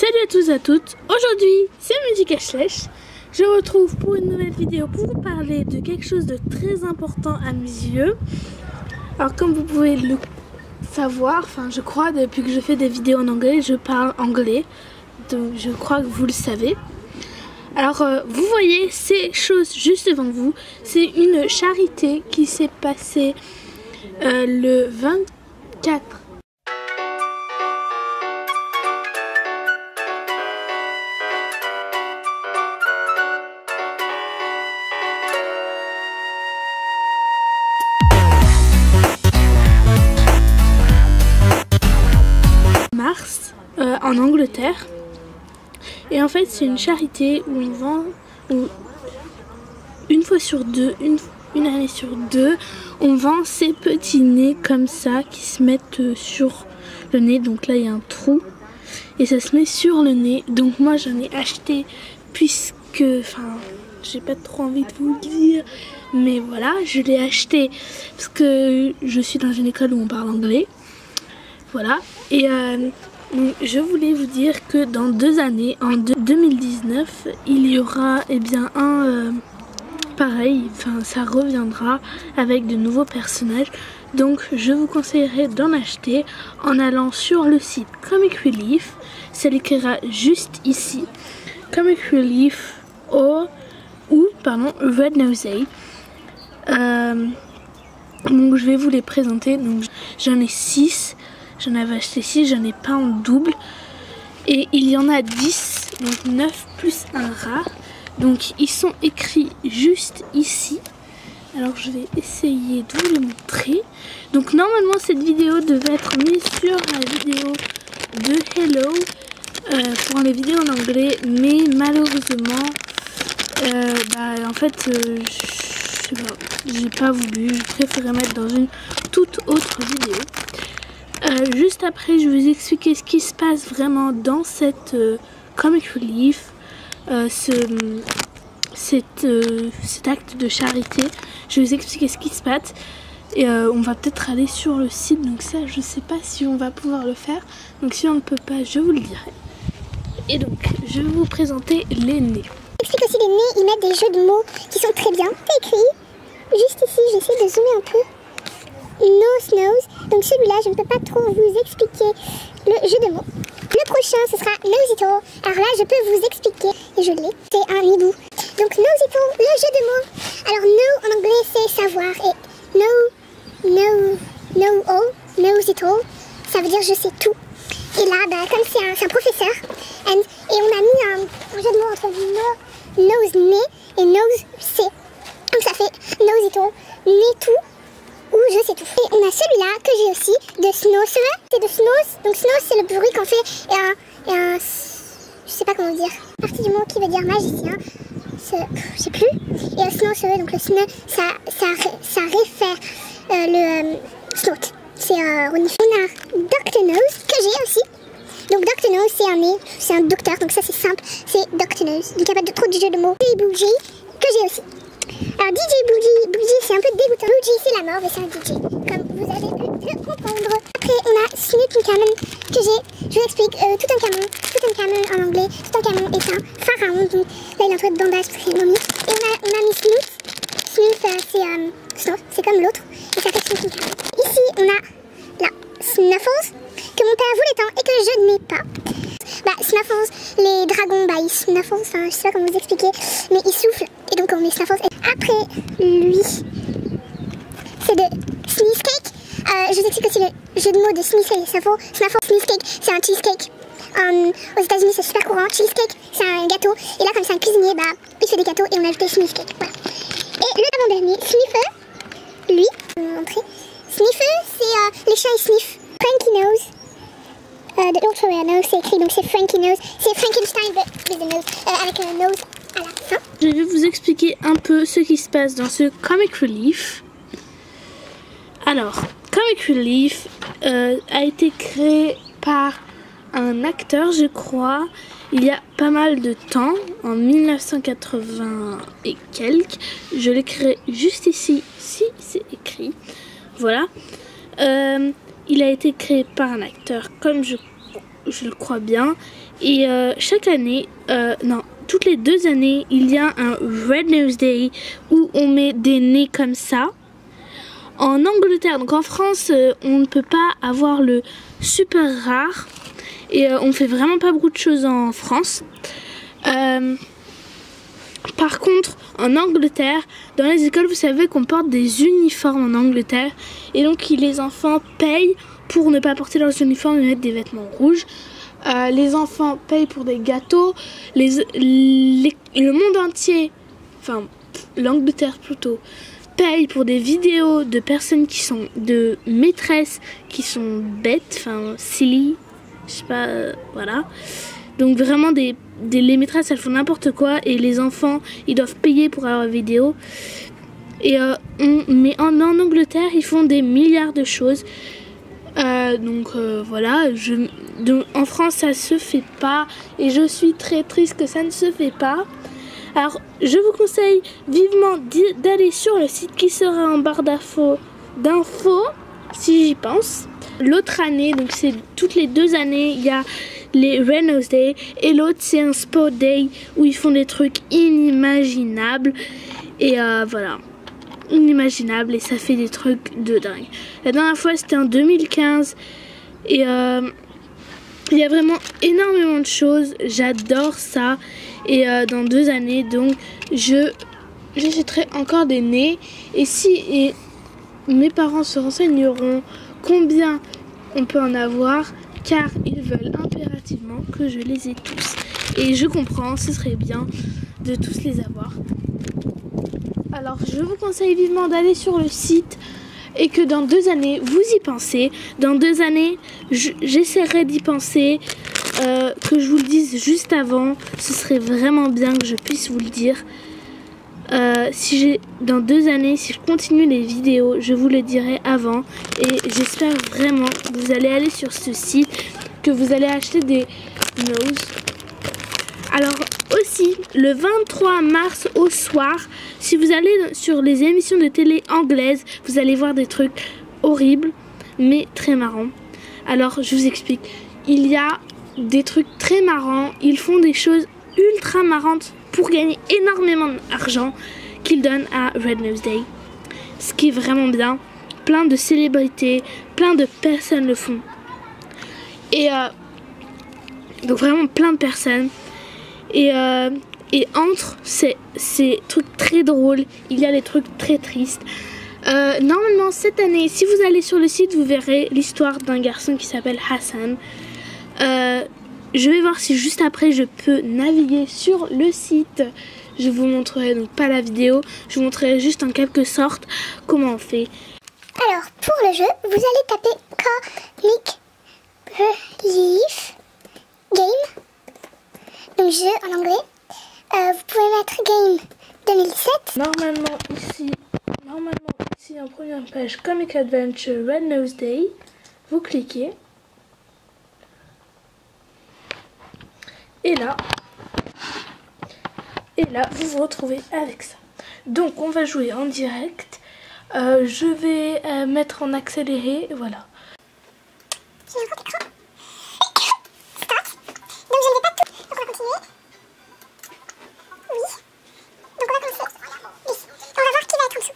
Salut à tous et à toutes, aujourd'hui c'est Musicashlèche. Je vous retrouve pour une nouvelle vidéo pour vous parler de quelque chose de très important à mes yeux. Alors comme vous pouvez le savoir, je crois depuis que je fais des vidéos en anglais, je parle anglais. Donc je crois que vous le savez. Alors vous voyez ces choses juste devant vous, c'est une charité qui s'est passée le 24 mars en Angleterre. Et en fait c'est une charité où on vend, une fois sur deux, une année sur deux, on vend ces petits nez comme ça qui se mettent sur le nez. Donc là il y a un trou et ça se met sur le nez. Donc moi j'en ai acheté puisque, j'ai pas trop envie de vous le dire, mais voilà, je l'ai acheté parce que je suis dans une école où on parle anglais. Voilà, et je voulais vous dire que dans 2 années, en 2019, il y aura un pareil, ça reviendra avec de nouveaux personnages. Donc je vous conseillerais d'en acheter en allant sur le site Comic Relief. Ça l'écrira juste ici, Comic Relief ou Red Nosey. Donc je vais vous les présenter. Donc j'en ai 6. J'en avais acheté 6, j'en ai pas en double. Et il y en a 10, donc 9 plus un rare. Donc ils sont écrits juste ici. Alors je vais essayer de vous les montrer. Donc normalement cette vidéo devait être mise sur la vidéo de Hello pour les vidéos en anglais. Mais malheureusement, en fait, j'ai pas voulu. Je préférais mettre dans une toute autre vidéo. Juste après, je vais vous expliquer ce qui se passe vraiment dans cette Comic Relief, cet acte de charité. Je vais vous expliquer ce qui se passe et on va peut-être aller sur le site. Donc ça, je sais pas si on va pouvoir le faire. Donc si on ne peut pas, je vous le dirai. Et donc, je vais vous présenter les nez. J'explique aussi les nez, ils mettent des jeux de mots qui sont très bien. C'est écrit juste ici, j'essaie de zoomer un peu. Nose Nose, donc celui-là je ne peux pas trop vous expliquer le jeu de mots. Le prochain ce sera Nosito, alors là je peux vous expliquer et je l'ai, c'est un hibou. Donc Nosito, le jeu de mots, alors know en anglais c'est savoir et Nosito, ça veut dire je sais tout. Et là comme c'est un professeur et on a mis un jeu de mots entre nose nez et nose c'est, donc ça fait Nosito, nez tout. Ou je sais tout. Et on a celui-là que j'ai aussi de Snows. C'est de Snows. Donc Snows c'est le bruit qu'on fait et un je sais pas comment dire. Partie du mot qui veut dire magicien. Je sais plus. Et Snows, donc le snow ça réfère le snout. C'est on a Dr Nose que j'ai aussi. Donc Dr Nose c'est un nez, c'est un docteur, donc ça c'est simple, c'est Dr Nose. Donc il n'y a pas de trop de jeux de mots. DJ Bougie que j'ai aussi. Alors DJ Bougie c'est un peu dégoûtant. Bougie c'est la mort mais c'est un DJ, comme vous avez pu le comprendre. Après on a Tutankhamun que j'ai, je vous explique, Tutankhamun en anglais, Tutankhamun est un pharaon, donc là il est en train de bandage parce qu'il est momie. Et on a mis Snoot, c'est comme l'autre, et ça fait Tutankhamun. Ici on a la Snuffles, que mon père voulait tant et que je n'ai pas. Snuffles, les dragons, ils snuffles, je sais pas comment vous expliquer, mais ils soufflent, et donc on met Snuffles. Après lui, c'est de Sneezecake. Je vous explique aussi le jeu de mots de Sneezecake et Snuffle. Sneezecake, c'est un cheesecake. Aux États-Unis, c'est super courant. Cheesecake, c'est un gâteau. Et là, comme c'est un cuisinier, il fait des gâteaux et on a ajouté Sneezecake. Voilà. Et le avant-dernier, Sniffer, lui, je vais vous montrer. Sniffer, c'est les chats ils sniffent. Frankie Nose. De l'autre nose, c'est écrit, donc c'est Frankie Nose. C'est Frankenstein, with the nose, avec un nose à la fin. Je vais vous expliquer un peu ce qui se passe dans ce Comic Relief. Alors, Comic Relief a été créé par un acteur, je crois, il y a pas mal de temps, en 1980 et quelques. Je l'ai créé juste ici, si c'est écrit. Voilà. Il a été créé par un acteur, comme je je le crois bien. Et chaque année, non, toutes les 2 années, il y a un Red Nose Day où on met des nez comme ça. En Angleterre, donc en France, on ne peut pas avoir le super rare. Et on fait vraiment pas beaucoup de choses en France. Par contre, en Angleterre, dans les écoles, vous savez qu'on porte des uniformes en Angleterre. Et donc, les enfants payent pour ne pas porter leurs uniformes et mettre des vêtements rouges. Les enfants payent pour des gâteaux. Le monde entier, enfin l'Angleterre plutôt, paye pour des vidéos de personnes qui sont, de maîtresses qui sont bêtes, enfin silly, je sais pas, voilà. Donc vraiment les maîtresses elles font n'importe quoi et les enfants ils doivent payer pour avoir la vidéo. Et mais en Angleterre ils font des milliards de choses. Voilà, en France ça se fait pas et je suis très triste que ça ne se fait pas. Alors je vous conseille vivement d'aller sur le site qui sera en barre d'infos si j'y pense. L'autre année, donc c'est toutes les 2 années, il y a les Red Nose Day et l'autre c'est un Sport Day où ils font des trucs inimaginables et voilà, inimaginables et ça fait des trucs de dingue. La dernière fois c'était en 2015 et il y a vraiment énormément de choses, j'adore ça et dans 2 années donc j'achèterai encore des nez et mes parents se renseigneront combien on peut en avoir car ils veulent impérativement que je les ai tous et je comprends, ce serait bien de tous les avoir. Alors je vous conseille vivement d'aller sur le site et que dans 2 années vous y pensez. Dans 2 années j'essaierai d'y penser, que je vous le dise juste avant, ce serait vraiment bien que je puisse vous le dire. Dans 2 années, si je continue les vidéos, je vous le dirai avant et j'espère vraiment que vous allez aller sur ce site, que vous allez acheter des noses. Alors aussi, le 23 mars au soir, si vous allez sur les émissions de télé anglaises, vous allez voir des trucs horribles mais très marrants. Alors je vous explique, il y a des trucs très marrants, ils font des choses ultra marrantes pour gagner énormément d'argent qu'ils donnent à Red Nose Day. Ce qui est vraiment bien. Plein de célébrités, plein de personnes le font. Et donc vraiment plein de personnes. Et entre ces trucs très drôles, il y a des trucs très tristes. Normalement cette année, si vous allez sur le site, vous verrez l'histoire d'un garçon qui s'appelle Hassan. Je vais voir si juste après je peux naviguer sur le site. Je vous montrerai donc pas la vidéo, je vous montrerai juste en quelque sorte comment on fait. Alors pour le jeu, vous allez taper Comic Relief Game, donc jeu en anglais. Vous pouvez mettre Game 2017. Normalement ici en première page Comic Adventure Red Nose Day, vous cliquez. Et là, vous vous retrouvez avec ça. Donc, on va jouer en direct. Je vais mettre en accéléré, voilà. J'ai un grand écran. Start. Donc, je ne vais pas tout. Donc, on va continuer. Oui. Donc, on va commencer. Oui. On va voir qui va être en dessous.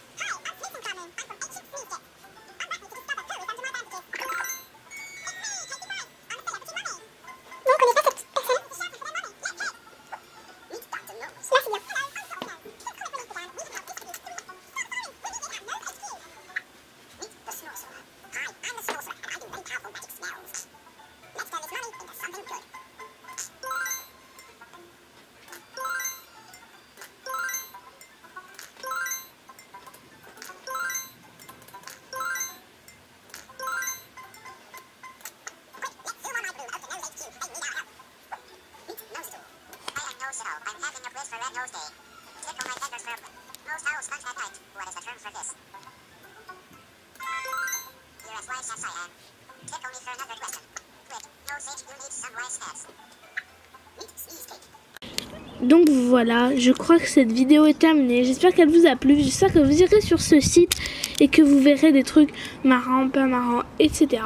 Donc voilà, je crois que cette vidéo est terminée. J'espère qu'elle vous a plu. J'espère que vous irez sur ce site et que vous verrez des trucs marrants, pas marrants, etc.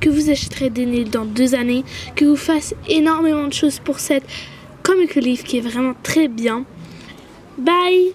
que vous achèterez des nails dans 2 années, que vous fassiez énormément de choses pour cette comic relief qui est vraiment très bien. Bye!